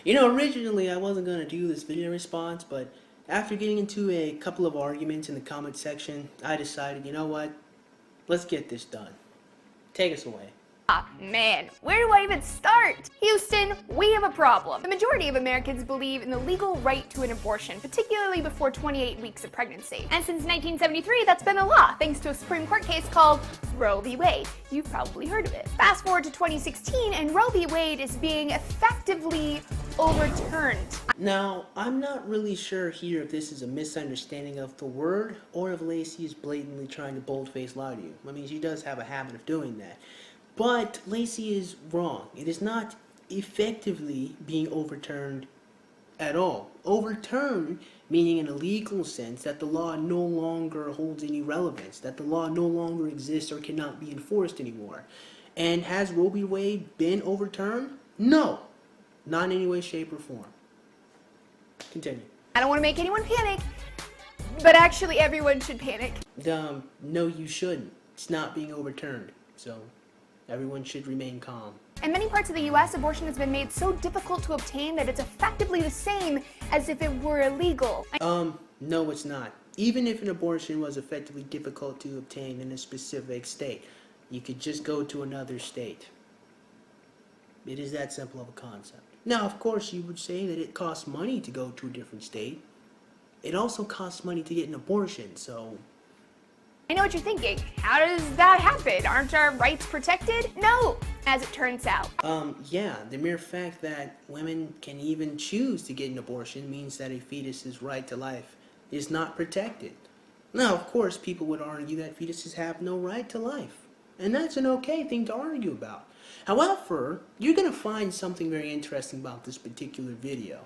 You know, originally I wasn't going to do this video response, but after getting into a couple of arguments in the comment section, I decided, you know what? Let's get this done. Take us away. Ah, man, where do I even start? Houston, we have a problem. The majority of Americans believe in the legal right to an abortion, particularly before 28 weeks of pregnancy. And since 1973, that's been the law, thanks to a Supreme Court case called Roe v. Wade. You've probably heard of it. Fast forward to 2016, and Roe v. Wade is being effectively overturned. Now, I'm not really sure here if this is a misunderstanding of the word or if Laci is blatantly trying to boldface lie to you. I mean, she does have a habit of doing that. But Laci is wrong. It is not effectively being overturned at all. Overturned meaning in a legal sense that the law no longer holds any relevance, that the law no longer exists or cannot be enforced anymore. And has Roe v. Wade been overturned? No. Not in any way, shape, or form. Continue. I don't want to make anyone panic, but actually everyone should panic. No, you shouldn't. It's not being overturned. So everyone should remain calm. In many parts of the US, abortion has been made so difficult to obtain that it's effectively the same as if it were illegal. No, it's not. Even if an abortion was effectively difficult to obtain in a specific state, you could just go to another state. It is that simple of a concept. Now, of course, you would say that it costs money to go to a different state. It also costs money to get an abortion, so I know what you're thinking. How does that happen? Aren't our rights protected? No, as it turns out. Yeah, the mere fact that women can even choose to get an abortion means that a fetus's right to life is not protected. Now, of course, people would argue that fetuses have no right to life, and that's an okay thing to argue about. However, you're going to find something very interesting about this particular video.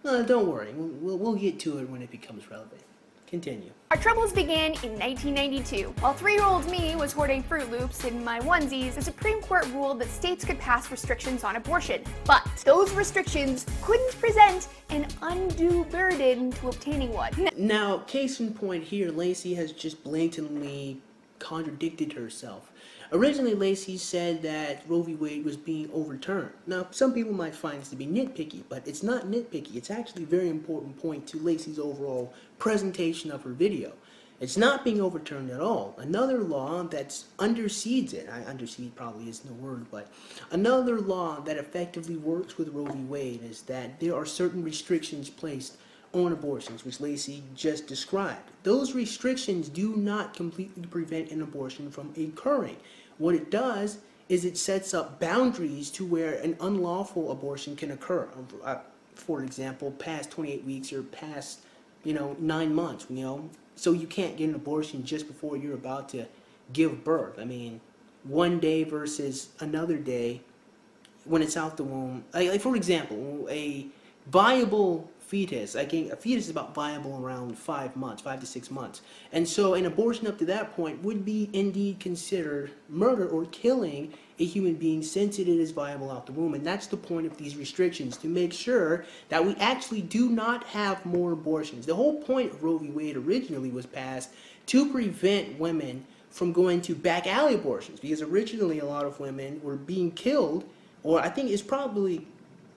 Don't worry, we'll get to it when it becomes relevant. Continue. Our troubles began in 1992. While 3-year-old me was hoarding Fruit Loops in my onesies, the Supreme Court ruled that states could pass restrictions on abortion. But those restrictions couldn't present an undue burden to obtaining one. Now, case in point here, Laci has just blatantly contradicted herself. Originally, Laci said that Roe v. Wade was being overturned. Now, some people might find this to be nitpicky, but it's not nitpicky. It's actually a very important point to Laci's overall presentation of her video. It's not being overturned at all. Another law that's underseeds it, underseed probably isn't the word, but another law that effectively works with Roe v. Wade is that there are certain restrictions placed on abortions, which Laci just described. Those restrictions do not completely prevent an abortion from occurring. What it does is it sets up boundaries to where an unlawful abortion can occur. For example, past 28 weeks or past, 9 months, So you can't get an abortion just before you're about to give birth. I mean, one day versus another day when it's out the womb. Like for example, a viable fetus, a fetus is about viable around 5 to 6 months. And so an abortion up to that point would be indeed considered murder or killing a human being since it is viable out the womb. And that's the point of these restrictions, to make sure that we actually do not have more abortions. The whole point of Roe v. Wade originally was passed to prevent women from going to back alley abortions, because originally a lot of women were being killed, or I think it's probably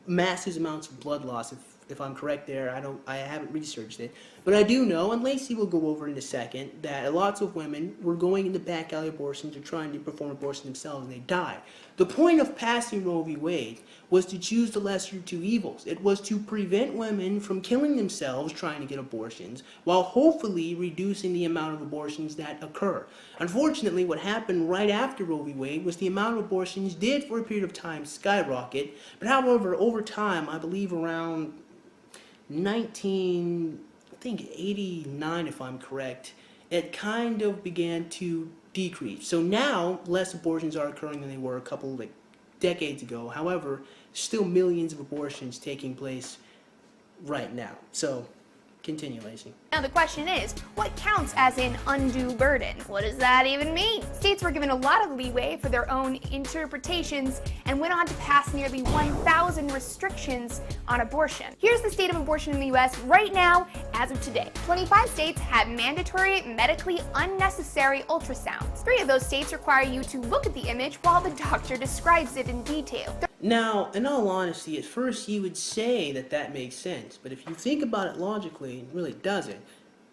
massive amounts of blood loss, if I'm correct there. I haven't researched it, but I do know, and Laci will go over in a second, that lots of women were going into back alley abortions or trying to perform abortion themselves, and they died. The point of passing Roe v. Wade was to choose the lesser of two evils. It was to prevent women from killing themselves trying to get abortions, while hopefully reducing the amount of abortions that occur. Unfortunately, what happened right after Roe v. Wade was the amount of abortions did for a period of time skyrocket, but however, over time, I believe around 1989, if I'm correct, it kind of began to decrease. So now less abortions are occurring than they were a couple decades ago. However, still millions of abortions taking place right now. So continue, Laci. Now the question is, what counts as an undue burden? What does that even mean? States were given a lot of leeway for their own interpretations and went on to pass nearly 1,000 restrictions on abortion. Here's the state of abortion in the US right now as of today. 25 states have mandatory medically unnecessary ultrasounds. 3 of those states require you to look at the image while the doctor describes it in detail. Now, in all honesty, at first you would say that that makes sense, but if you think about it logically, it really doesn't.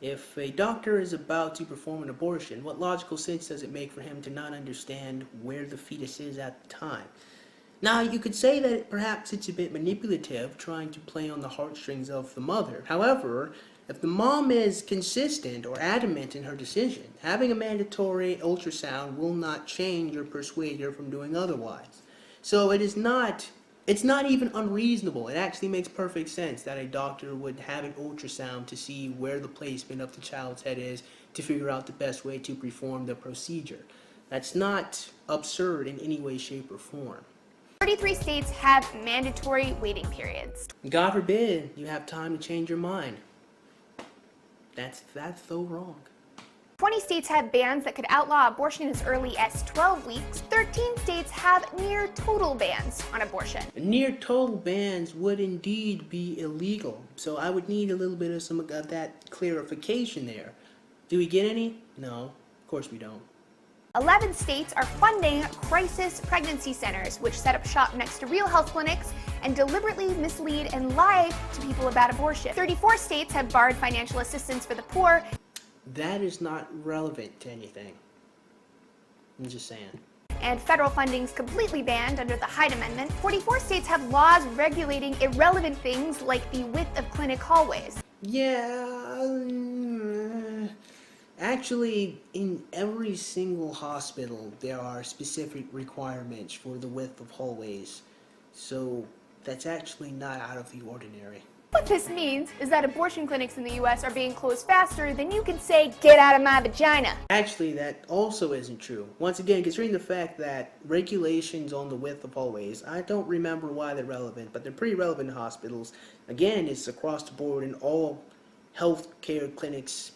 If a doctor is about to perform an abortion, what logical sense does it make for him to not understand where the fetus is at the time? Now, you could say that perhaps it's a bit manipulative, trying to play on the heartstrings of the mother. However, if the mom is consistent or adamant in her decision, having a mandatory ultrasound will not change or persuade her from doing otherwise. So it's not even unreasonable. It actually makes perfect sense that a doctor would have an ultrasound to see where the placement of the child's head is to figure out the best way to perform the procedure. That's not absurd in any way, shape, or form. 33 states have mandatory waiting periods. God forbid you have time to change your mind. That's so wrong. 20 states have bans that could outlaw abortion as early as 12 weeks. 13 states have near total bans on abortion. Near total bans would indeed be illegal. So I would need a little bit of some of that clarification there. Do we get any? No, of course we don't. 11 states are funding crisis pregnancy centers, which set up shop next to real health clinics and deliberately mislead and lie to people about abortion. 34 states have barred financial assistance for the poor. That is not relevant to anything. I'm just saying. And federal funding's completely banned under the Hyde Amendment. 44 states have laws regulating irrelevant things like the width of clinic hallways. Yeah, actually, in every single hospital, there are specific requirements for the width of hallways. So that's actually not out of the ordinary. What this means is that abortion clinics in the US are being closed faster than you can say, "Get out of my vagina." Actually, that also isn't true. Once again, considering the fact that regulations on the width of hallways, I don't remember why they're relevant, but they're pretty relevant in hospitals. Again, it's across the board in all healthcare clinics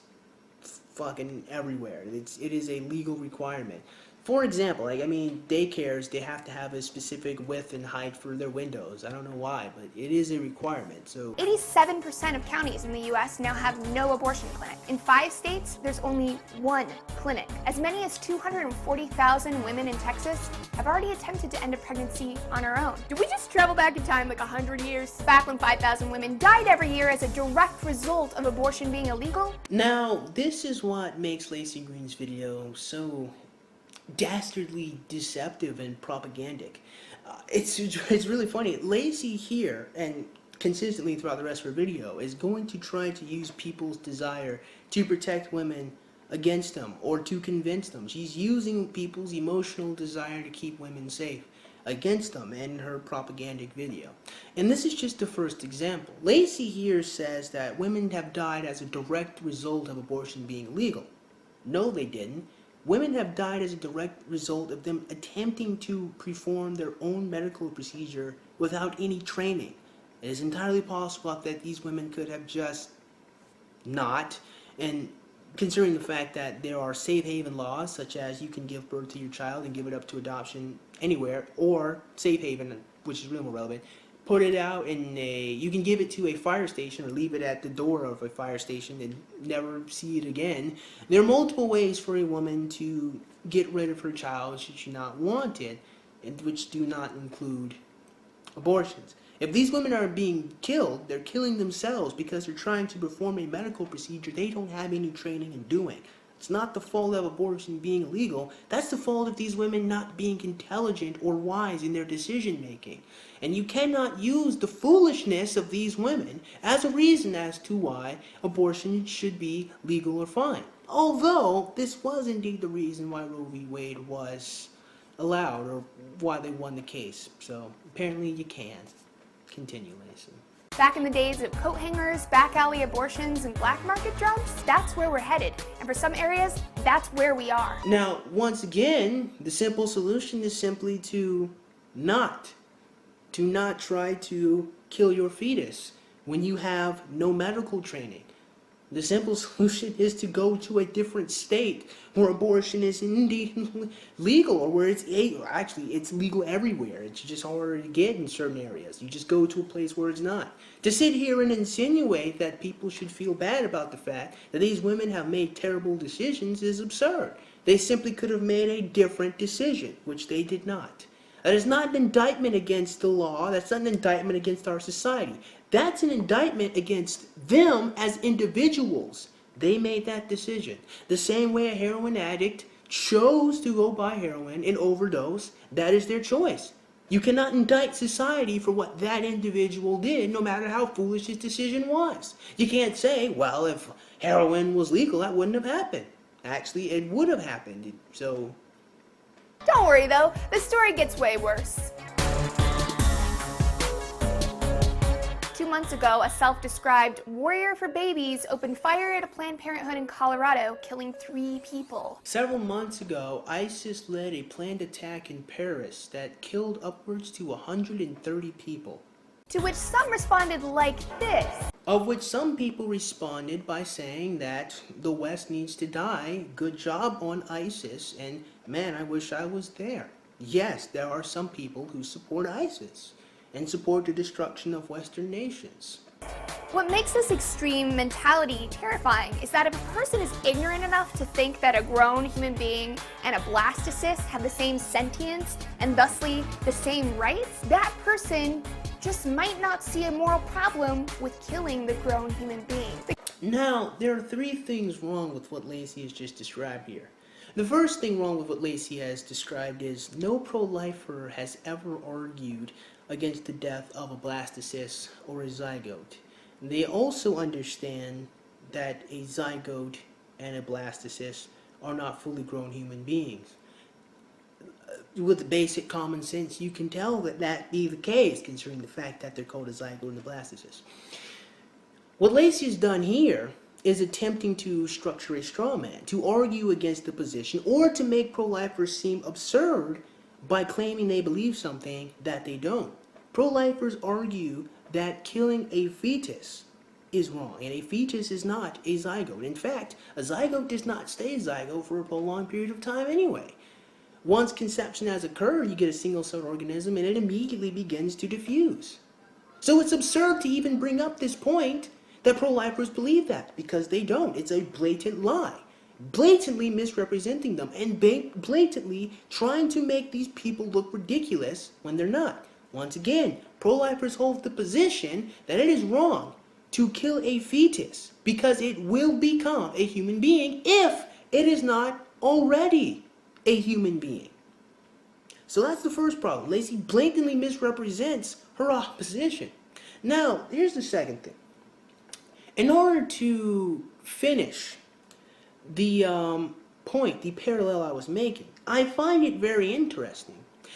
fucking everywhere. It is a legal requirement. For example, daycares, they have to have a specific width and height for their windows. I don't know why, but it is a requirement. So 87% of counties in the US now have no abortion clinic. In 5 states, there's only 1 clinic. As many as 240,000 women in Texas have already attempted to end a pregnancy on their own. Did we just travel back in time like 100 years? Back when 5,000 women died every year as a direct result of abortion being illegal? Now, this is what makes Laci Green's video so dastardly deceptive and propagandic. It's really funny. Laci here, and consistently throughout the rest of her video, is going to try to use people's desire to protect women against them or to convince them. She's using people's emotional desire to keep women safe against them in her propagandic video. And this is just the first example. Laci here says that women have died as a direct result of abortion being illegal. No, they didn't. Women have died as a direct result of them attempting to perform their own medical procedure without any training. It is entirely possible that these women could have just not, and considering the fact that there are safe haven laws, such as you can give birth to your child and give it up to adoption anywhere, or safe haven, which is really more relevant, put it out in you can give it to a fire station or leave it at the door of a fire station and never see it again. There are multiple ways for a woman to get rid of her child should she not want it, and which do not include abortions. If these women are being killed, they're killing themselves because they're trying to perform a medical procedure they don't have any training in doing. It's not the fault of abortion being illegal. That's the fault of these women not being intelligent or wise in their decision making. And you cannot use the foolishness of these women as a reason as to why abortion should be legal or fine. Although this was indeed the reason why Roe v. Wade was allowed, or why they won the case. So apparently you can. Continue, Laci. Back in the days of coat hangers, back alley abortions, and black market drugs, that's where we're headed. And for some areas, that's where we are. Now, once again, the simple solution is simply to not try to kill your fetus when you have no medical training. The simple solution is to go to a different state where abortion is indeed legal, or where it's legal everywhere. It's just harder to get in certain areas. You just go to a place where it's not. To sit here and insinuate that people should feel bad about the fact that these women have made terrible decisions is absurd. They simply could have made a different decision, which they did not. That is not an indictment against the law. That's not an indictment against our society. That's an indictment against them as individuals. They made that decision. The same way a heroin addict chose to go buy heroin and overdose, that is their choice. You cannot indict society for what that individual did, no matter how foolish his decision was. You can't say, well, if heroin was legal, that wouldn't have happened. Actually, it would have happened. So, Don't worry though, the story gets way worse. 2 months ago, a self-described warrior for babies opened fire at a Planned Parenthood in Colorado, killing 3 people. Several months ago, ISIS led a planned attack in Paris that killed upwards to 130 people. To which some responded like this. Of which some people responded by saying that the West needs to die, good job on ISIS, and man, I wish I was there. Yes, there are some people who support ISIS and support the destruction of Western nations. What makes this extreme mentality terrifying is that if a person is ignorant enough to think that a grown human being and a blastocyst have the same sentience and thusly the same rights, that person just might not see a moral problem with killing the grown human being. Now, there are 3 things wrong with what Laci has just described here. The first thing wrong with what Laci has described is no pro-lifer has ever argued against the death of a blastocyst or a zygote. They also understand that a zygote and a blastocyst are not fully grown human beings. With basic common sense, you can tell that that be the case, considering the fact that they're called a zygote and a blastocyst. What Laci has done here is attempting to structure a straw man, to argue against the position, or to make pro-lifers seem absurd by claiming they believe something that they don't. Pro-lifers argue that killing a fetus is wrong, and a fetus is not a zygote. In fact, a zygote does not stay a zygote for a prolonged period of time anyway. Once conception has occurred, you get a single-celled organism, and it immediately begins to diffuse. So it's absurd to even bring up this point that pro-lifers believe that, because they don't. It's a blatant lie, blatantly misrepresenting them, and blatantly trying to make these people look ridiculous when they're not. Once again, pro-lifers hold the position that it is wrong to kill a fetus because it will become a human being if it is not already a human being. So that's the first problem. Laci blatantly misrepresents her opposition. Now, here's the second thing. In order to finish the point, the parallel I was making, I find it very interesting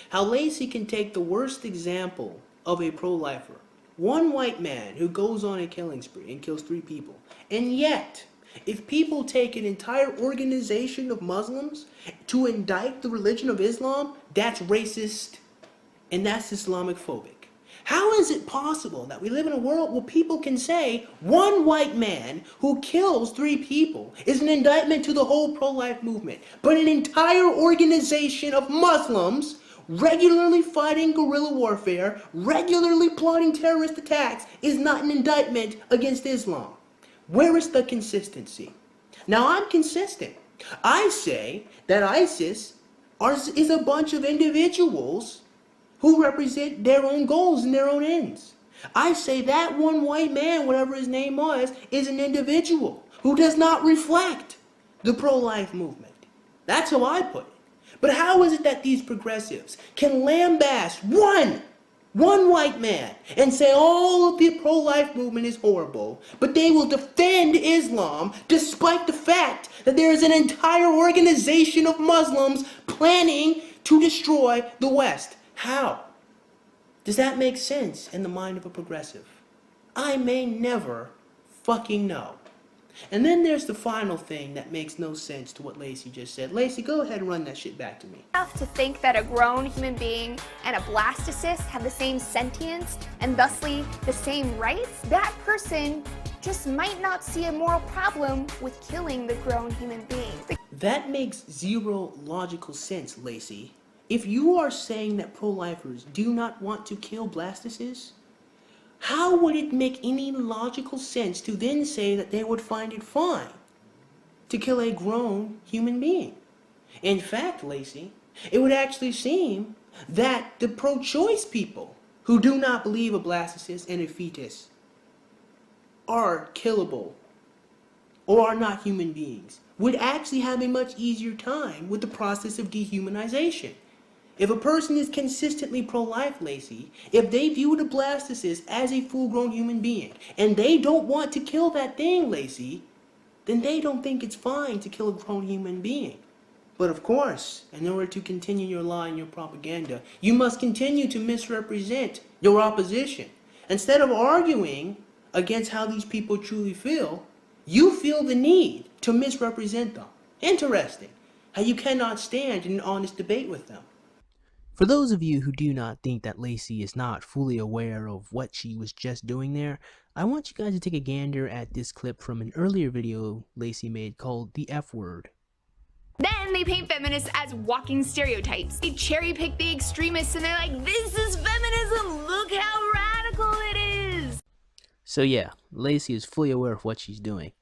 how Laci can take the worst example of a pro-lifer, one white man who goes on a killing spree and kills 3 people, and yet, if people take an entire organization of Muslims to indict the religion of Islam, that's racist and that's Islamic phobic. How is it possible that we live in a world where people can say one white man who kills 3 people is an indictment to the whole pro-life movement, but an entire organization of Muslims regularly fighting guerrilla warfare, regularly plotting terrorist attacks is not an indictment against Islam? Where is the consistency? Now, I'm consistent. I say that ISIS is a bunch of individuals who represent their own goals and their own ends. I say that one white man, whatever his name was, is an individual who does not reflect the pro-life movement. That's how I put it. But how is it that these progressives can lambaste one white man and say all of the pro-life movement is horrible, but they will defend Islam despite the fact that there is an entire organization of Muslims planning to destroy the West? How? Does that make sense in the mind of a progressive? I may never fucking know. And then there's the final thing that makes no sense to what Laci just said. Laci, go ahead and run that shit back to me. Enough to think that a grown human being and a blastocyst have the same sentience and thusly the same rights, that person just might not see a moral problem with killing the grown human being. That makes zero logical sense, Laci. If you are saying that pro-lifers do not want to kill blastocysts, how would it make any logical sense to then say that they would find it fine to kill a grown human being? In fact, Laci, it would actually seem that the pro-choice people who do not believe a BASSFZz and a fetus are killable or are not human beings would actually have a much easier time with the process of dehumanization. If a person is consistently pro-life, Laci, if they view the BASSFZz as a full-grown human being and they don't want to kill that thing, Laci, then they don't think it's fine to kill a grown human being. But of course, in order to continue your lie and your propaganda, you must continue to misrepresent your opposition. Instead of arguing against how these people truly feel, you feel the need to misrepresent them. Interesting, how you cannot stand in an honest debate with them. For those of you who do not think that Laci is not fully aware of what she was just doing there, I want you guys to take a gander at this clip from an earlier video Laci made called The F Word. Then they paint feminists as walking stereotypes. They cherry pick the extremists and they're like, this is feminism, look how radical it is! So yeah, Laci is fully aware of what she's doing.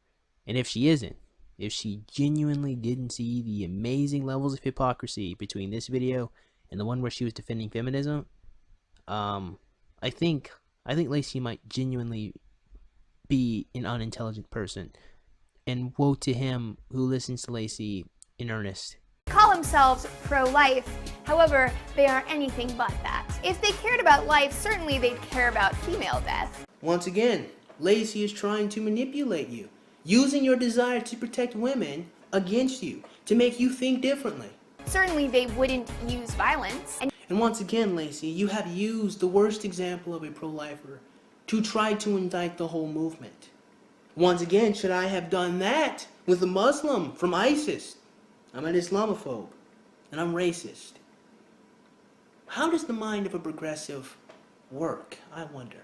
And if she isn't, if she genuinely didn't see the amazing levels of hypocrisy between this video and the one where she was defending feminism, I think Laci might genuinely be an unintelligent person. And woe to him who listens to Laci in earnest. Call themselves pro-life, however, they are anything but that. If they cared about life, certainly they'd care about female death. Once again, Laci is trying to manipulate you, using your desire to protect women against you, to make you think differently. Certainly they wouldn't use violence. And once again, Laci, you have used the worst example of a pro-lifer to try to indict the whole movement. Once again, should I have done that with a Muslim from ISIS? I'm an Islamophobe, and I'm racist. How does the mind of a progressive work, I wonder?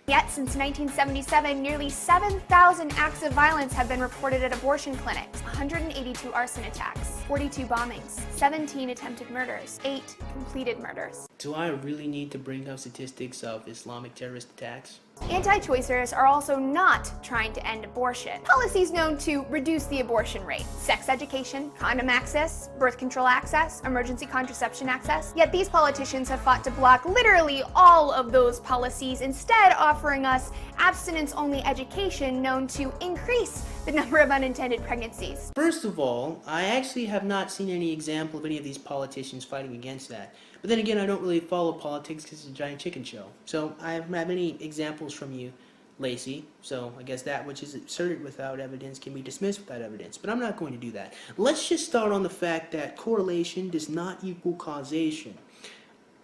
Yet, since 1977, nearly 7,000 acts of violence have been reported at abortion clinics, 182 arson attacks, 42 bombings, 17 attempted murders, 8 completed murders. Do I really need to bring up statistics of Islamic terrorist attacks? Anti-choicers are also not trying to end abortion. Policies known to reduce the abortion rate: sex education, condom access, birth control access, emergency contraception access. Yet these politicians have fought to block literally all of those policies, instead offering us abstinence-only education known to increase the number of unintended pregnancies. First of all, I actually have not seen any example of any of these politicians fighting against that. But then again, I don't really follow politics because it's a giant chicken show. So I don't have any examples from you, Laci. So I guess that which is asserted without evidence can be dismissed without evidence. But I'm not going to do that. Let's just start on the fact that correlation does not equal causation.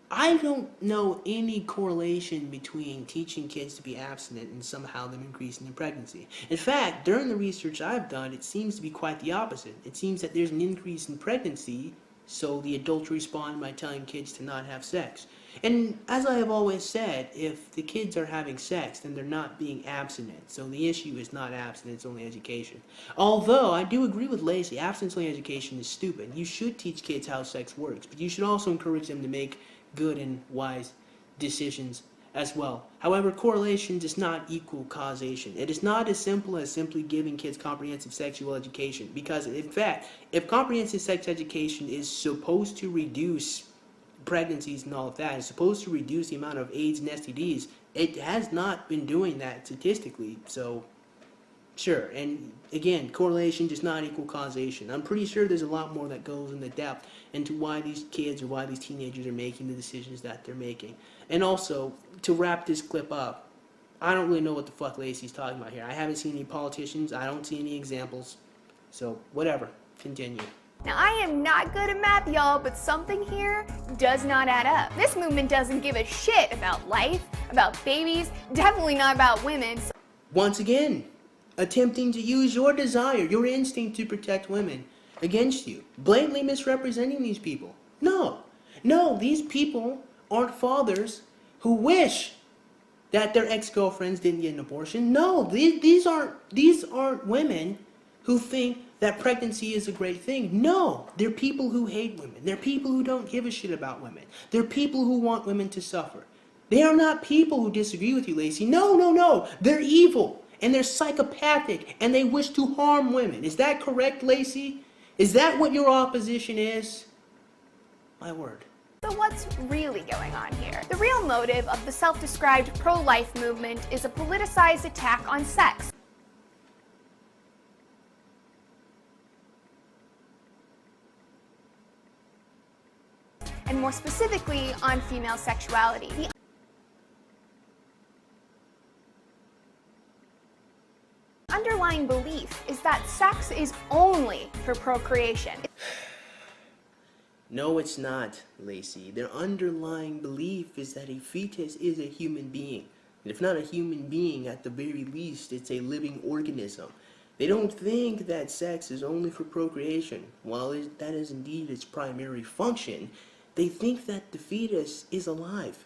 I don't know any correlation between teaching kids to be abstinent and somehow them increasing their pregnancy. In fact, during the research I've done, it seems to be quite the opposite. It seems that there's an increase in pregnancy, so the adults respond by telling kids to not have sex. And as I have always said, if the kids are having sex, then they're not being abstinent. So the issue is not abstinence, only education. Although, I do agree with Laci, abstinence-only education is stupid. You should teach kids how sex works, but you should also encourage them to make good and wise decisions as well. However, correlation does not equal causation. It is not as simple as simply giving kids comprehensive sexual education, because in fact, if comprehensive sex education is supposed to reduce pregnancies and all of that, it's supposed to reduce the amount of AIDS and STDs, it has not been doing that statistically. So sure, and again, correlation does not equal causation. I'm pretty sure there's a lot more that goes into depth into why these kids or why these teenagers are making the decisions that they're making. And also, to wrap this clip up, I don't really know what the fuck Laci's talking about here. I haven't seen any politicians, I don't see any examples, so whatever, continue. Now, I am not good at math, y'all, but something here does not add up. This movement doesn't give a shit about life, about babies, definitely not about women. Once again, attempting to use your desire, your instinct to protect women against you, blatantly misrepresenting these people. No, these people aren't fathers who wish that their ex-girlfriends didn't get an abortion. No, these aren't women who think that pregnancy is a great thing. No, they're people who hate women. They're people who don't give a shit about women. They're people who want women to suffer. They are not people who disagree with you, Laci. No, they're evil and they're psychopathic and they wish to harm women. Is that correct, Laci? Is that what your opposition is? My word. So what's really going on here? The real motive of the self-described pro-life movement is a politicized attack on sex. And more specifically, on female sexuality. The underlying belief is that sex is only for procreation. No, it's not, Laci. Their underlying belief is that a fetus is a human being. And if not a human being, at the very least, it's a living organism. They don't think that sex is only for procreation. While that is indeed its primary function, they think that the fetus is alive.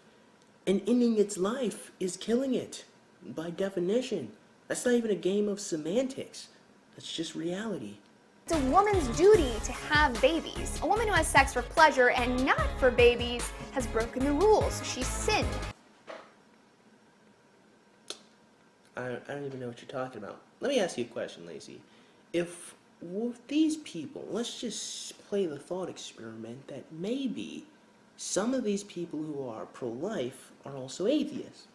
And ending its life is killing it, by definition. That's not even a game of semantics. That's just reality. It's a woman's duty to have babies. A woman who has sex for pleasure and not for babies has broken the rules. She's sinned. I don't even know what you're talking about. Let me ask you a question, Laci. If with these people, let's just play the thought experiment that maybe some of these people who are pro-life are also atheists.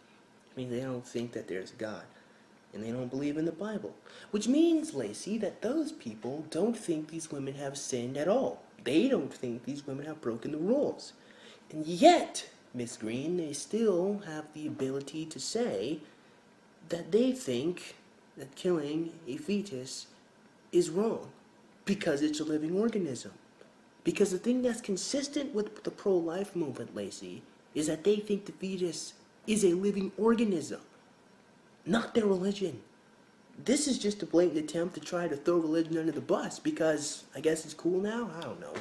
I mean, they don't think that there's a God. And they don't believe in the Bible. Which means, Laci, that those people don't think these women have sinned at all. They don't think these women have broken the rules. And yet, Miss Green, they still have the ability to say that they think that killing a fetus is wrong because it's a living organism. Because the thing that's consistent with the pro-life movement, Laci, is that they think the fetus is a living organism. Not their religion. This is just a blatant attempt to try to throw religion under the bus because I guess it's cool now? I don't know.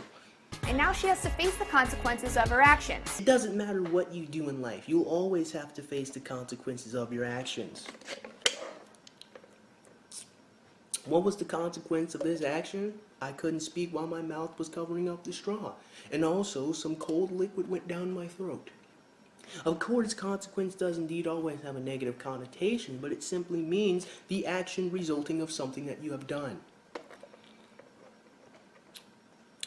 And now she has to face the consequences of her actions. It doesn't matter what you do in life. You'll always have to face the consequences of your actions. What was the consequence of this action? I couldn't speak while my mouth was covering up the straw. And also, some cold liquid went down my throat. Of course, consequence does indeed always have a negative connotation, but it simply means the action resulting of something that you have done.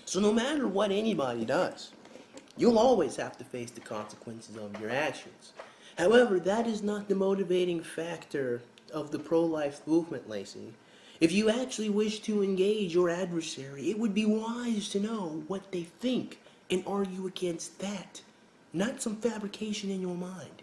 So no matter what anybody does, you'll always have to face the consequences of your actions. However, that is not the motivating factor of the pro-life movement, Laci. If you actually wish to engage your adversary, it would be wise to know what they think and argue against that. Not some fabrication in your mind.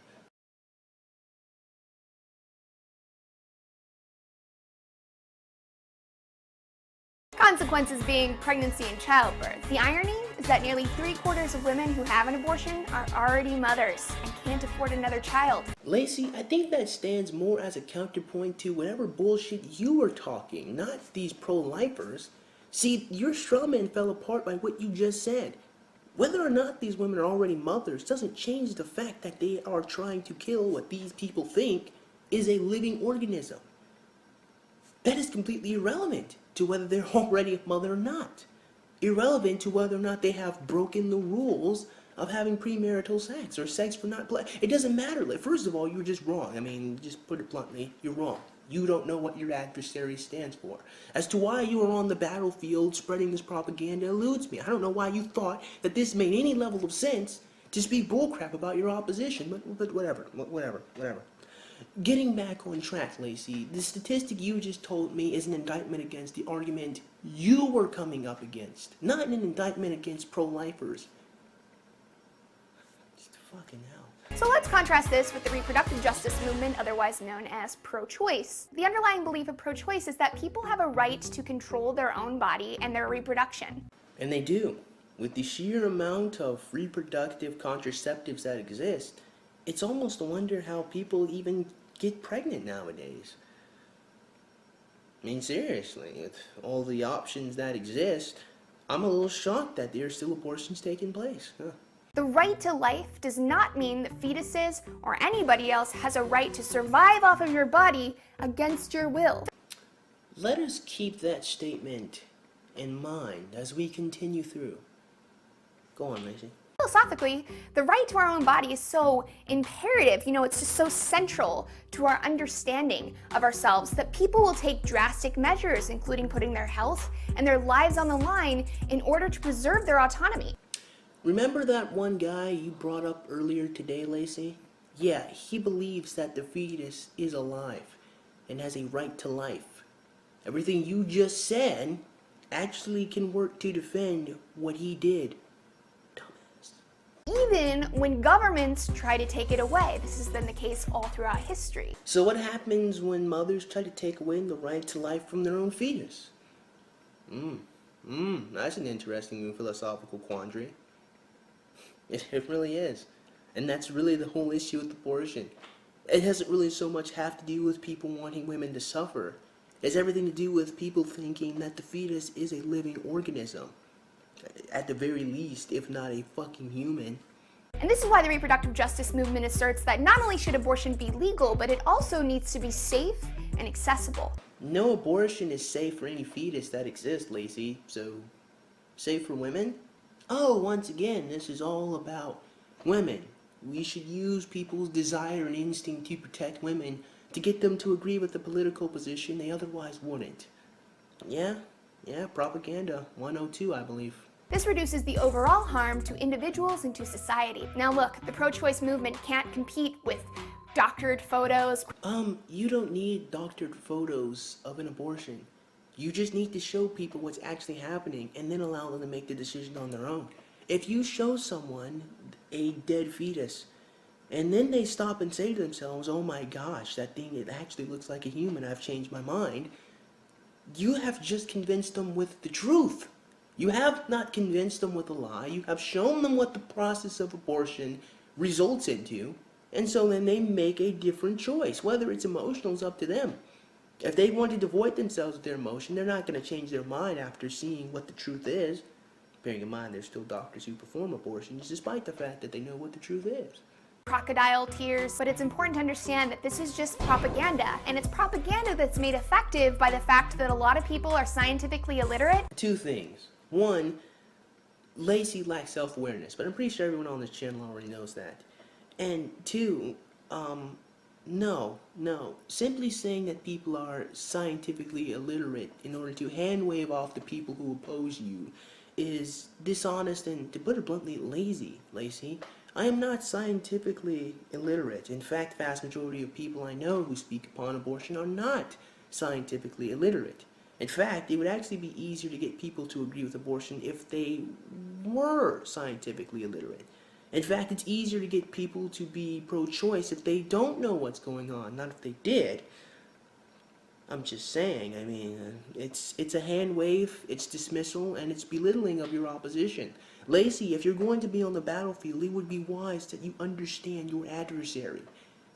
Consequences being pregnancy and childbirth. The irony is that nearly 3/4 of women who have an abortion are already mothers and can't afford another child. Laci, I think that stands more as a counterpoint to whatever bullshit you were talking, not these pro-lifers. See, your straw man fell apart by what you just said. Whether or not these women are already mothers doesn't change the fact that they are trying to kill what these people think is a living organism. That is completely irrelevant to whether they're already a mother or not. Irrelevant to whether or not they have broken the rules of having premarital sex or sex for not play. It doesn't matter. Like, first of all, you're just wrong. I mean, just put it bluntly, you're wrong. You don't know what your adversary stands for. As to why you are on the battlefield spreading this propaganda eludes me. I don't know why you thought that this made any level of sense to speak bullcrap about your opposition, but whatever. Getting back on track, Laci, the statistic you just told me is an indictment against the argument you were coming up against, not an indictment against pro-lifers. Just fucking hell. So let's contrast this with the reproductive justice movement, otherwise known as pro-choice. The underlying belief of pro-choice is that people have a right to control their own body and their reproduction. And they do. With the sheer amount of reproductive contraceptives that exist, it's almost a wonder how people even get pregnant nowadays. I mean, seriously, with all the options that exist, I'm a little shocked that there are still abortions taking place. The right to life does not mean that fetuses or anybody else has a right to survive off of your body against your will. Let us keep that statement in mind as we continue through. Go on, Laci. Philosophically, the right to our own body is so imperative, it's just so central to our understanding of ourselves that people will take drastic measures, including putting their health and their lives on the line in order to preserve their autonomy. Remember that one guy you brought up earlier today, Laci? Yeah, he believes that the fetus is alive and has a right to life. Everything you just said actually can work to defend what he did. Dumbass. Even when governments try to take it away. This has been the case all throughout history. So what happens when mothers try to take away the right to life from their own fetus? That's an interesting philosophical quandary. It really is. And that's really the whole issue with abortion. It doesn't really so much have to do with people wanting women to suffer. It has everything to do with people thinking that the fetus is a living organism. At the very least, if not a fucking human. And this is why the reproductive justice movement asserts that not only should abortion be legal, but it also needs to be safe and accessible. No abortion is safe for any fetus that exists, Laci. So, safe for women? Oh, once again, this is all about women. We should use people's desire and instinct to protect women to get them to agree with the political position they otherwise wouldn't. Yeah, propaganda 102, I believe. This reduces the overall harm to individuals and to society. Now look, the pro-choice movement can't compete with doctored photos. You don't need doctored photos of an abortion. You just need to show people what's actually happening and then allow them to make the decision on their own. If you show someone a dead fetus and then they stop and say to themselves, oh my gosh, that thing, it actually looks like a human, I've changed my mind, you have just convinced them with the truth. You have not convinced them with a lie. You have shown them what the process of abortion results into, and so then they make a different choice. Whether it's emotional is up to them. If they want to devoid themselves of their emotion, they're not going to change their mind after seeing what the truth is. Bearing in mind there's still doctors who perform abortions despite the fact that they know what the truth is. Crocodile tears, but it's important to understand that this is just propaganda, and it's propaganda that's made effective by the fact that a lot of people are scientifically illiterate. Two things. One, Laci lacks self-awareness, but I'm pretty sure everyone on this channel already knows that. And two, no. Simply saying that people are scientifically illiterate in order to hand-wave off the people who oppose you is dishonest and, to put it bluntly, lazy, Laci. I am not scientifically illiterate. In fact, the vast majority of people I know who speak upon abortion are not scientifically illiterate. In fact, it would actually be easier to get people to agree with abortion if they were scientifically illiterate. In fact, it's easier to get people to be pro-choice if they don't know what's going on, not if they did. I'm just saying, I mean, it's a hand wave, it's dismissal, and it's belittling of your opposition. Laci, if you're going to be on the battlefield, it would be wise that you understand your adversary.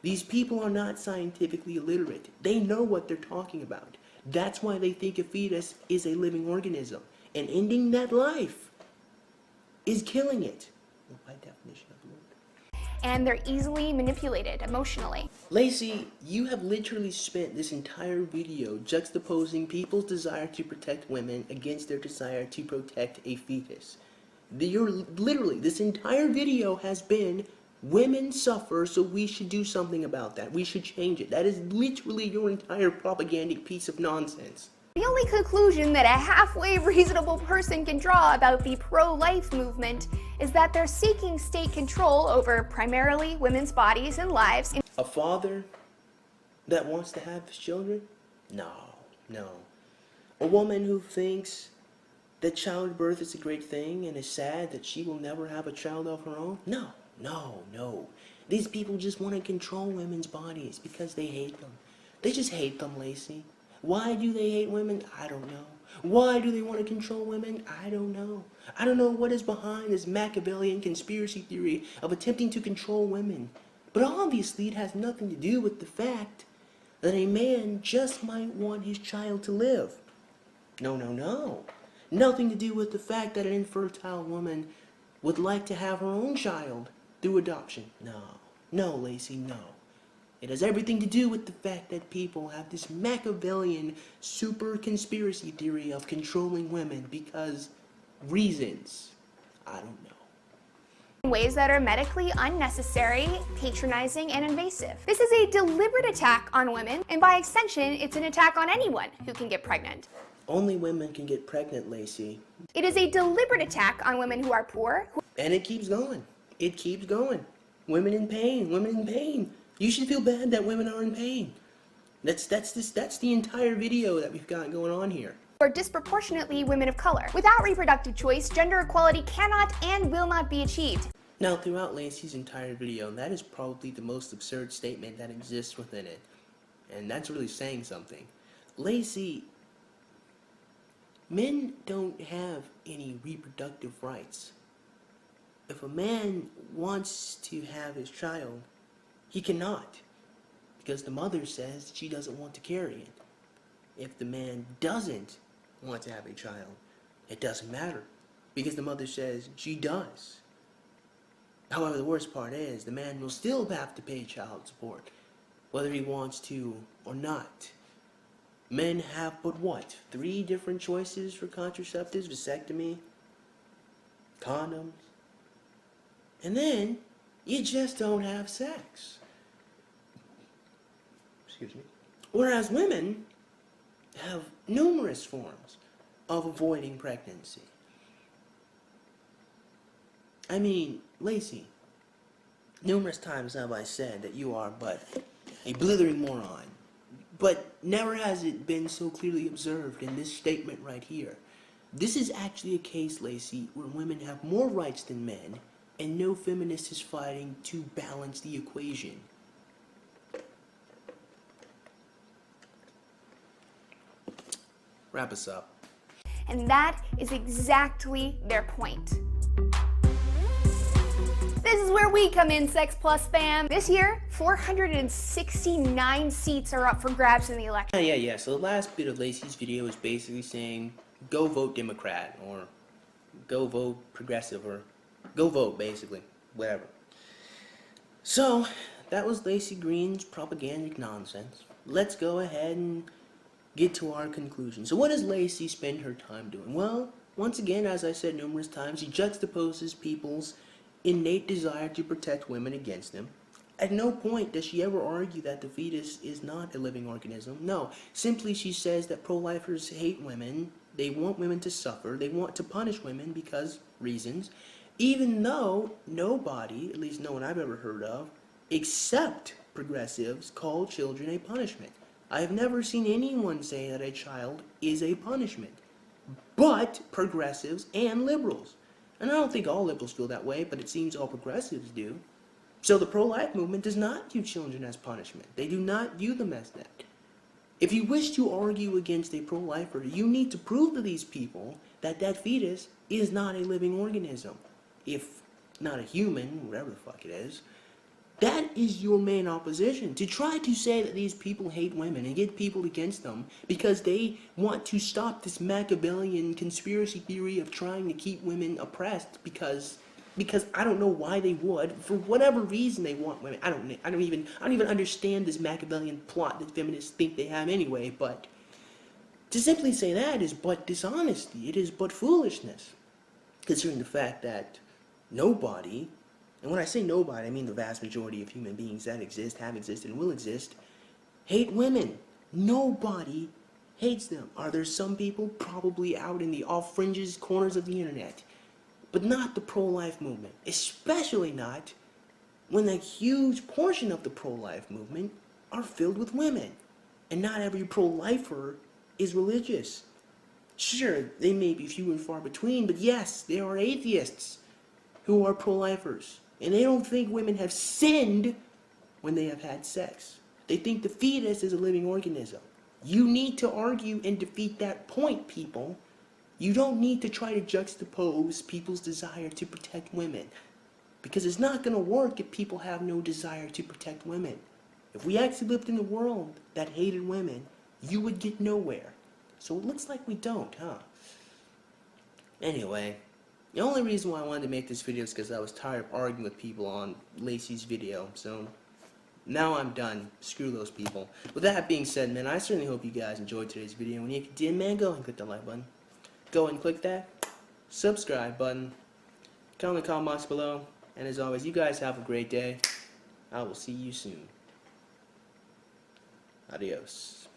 These people are not scientifically illiterate. They know what they're talking about. That's why they think a fetus is a living organism. And ending that life is killing it. By definition of the word. And they're easily manipulated emotionally. Laci, you have literally spent this entire video juxtaposing people's desire to protect women against their desire to protect a fetus. This entire video has been, women suffer, so we should do something about that. We should change it. That is literally your entire propagandic piece of nonsense. The only conclusion that a halfway reasonable person can draw about the pro-life movement is that they're seeking state control over primarily women's bodies and lives. A father that wants to have his children? No. A woman who thinks that childbirth is a great thing and is sad that she will never have a child of her own? No. These people just want to control women's bodies because they hate them. They just hate them, Laci. Why do they hate women? I don't know. Why do they want to control women? I don't know. I don't know what is behind this Machiavellian conspiracy theory of attempting to control women. But obviously it has nothing to do with the fact that a man just might want his child to live. No. Nothing to do with the fact that an infertile woman would like to have her own child through adoption. No, Laci, no. It has everything to do with the fact that people have this Machiavellian super conspiracy theory of controlling women because reasons. I don't know. In ways that are medically unnecessary, patronizing, and invasive. This is a deliberate attack on women, and by extension, it's an attack on anyone who can get pregnant. Only women can get pregnant, Laci. It is a deliberate attack on women who are poor. And it keeps going. It keeps going. Women in pain, women in pain. You should feel bad that women are in pain. That's the entire video that we've got going on here. Or disproportionately women of color. Without reproductive choice, gender equality cannot and will not be achieved. Now, throughout Laci's entire video, that is probably the most absurd statement that exists within it. And that's really saying something. Laci, men don't have any reproductive rights. If a man wants to have his child, he cannot. Because the mother says she doesn't want to carry it. If the man doesn't want to have a child, it doesn't matter. Because the mother says she does. However, the worst part is, the man will still have to pay child support, whether he wants to or not. Men have but what? 3 different choices for contraceptives: vasectomy, condoms, and then you just don't have sex. Excuse me. Whereas women have numerous forms of avoiding pregnancy. I mean, Laci, numerous times have I said that you are but a blithering moron, but never has it been so clearly observed in this statement right here. This is actually a case, Laci, where women have more rights than men, and no feminist is fighting to balance the equation. Wrap us up. And that is exactly their point. This is where we come in, Sex Plus fam. This year, 469 seats are up for grabs in the election. Yeah. So the last bit of Laci's video is basically saying, go vote Democrat, or go vote progressive, or go vote, basically. Whatever. So, that was Laci Green's propagandic nonsense. Let's go ahead and get to our conclusion. So what does Laci spend her time doing? Well, once again, as I said numerous times, she juxtaposes people's innate desire to protect women against them. At no point does she ever argue that the fetus is not a living organism. No, simply she says that pro-lifers hate women, they want women to suffer, they want to punish women because reasons, even though nobody, at least no one I've ever heard of, except progressives, call children a punishment. I have never seen anyone say that a child is a punishment, but progressives and liberals. And I don't think all liberals feel that way, but it seems all progressives do. So the pro-life movement does not view children as punishment. They do not view them as that. If you wish to argue against a pro-lifer, you need to prove to these people that that fetus is not a living organism. If not a human, whatever the fuck it is. That is your main opposition. To try to say that these people hate women and get people against them because they want to stop this Machiavellian conspiracy theory of trying to keep women oppressed because I don't know why they would. For whatever reason they want women. I don't even understand this Machiavellian plot that feminists think they have anyway, but to simply say that is but dishonesty. It is but foolishness. Considering the fact that nobody, and when I say nobody, I mean the vast majority of human beings that exist, have existed, and will exist, hate women. Nobody hates them. Are there some people probably out in the off-fringes corners of the internet? But not the pro-life movement. Especially not when a huge portion of the pro-life movement are filled with women. And not every pro-lifer is religious. Sure, they may be few and far between, but yes, there are atheists who are pro-lifers. And they don't think women have sinned when they have had sex. They think the fetus is a living organism. You need to argue and defeat that point, people. You don't need to try to juxtapose people's desire to protect women. Because it's not going to work if people have no desire to protect women. If we actually lived in a world that hated women, you would get nowhere. So it looks like we don't, huh? Anyway, the only reason why I wanted to make this video is because I was tired of arguing with people on Laci's video. So now I'm done. Screw those people. With that being said, man, I certainly hope you guys enjoyed today's video. And if you did, man, go ahead and click the like button. Go ahead and click that subscribe button. Comment in the comment box below. And as always, you guys have a great day. I will see you soon. Adios.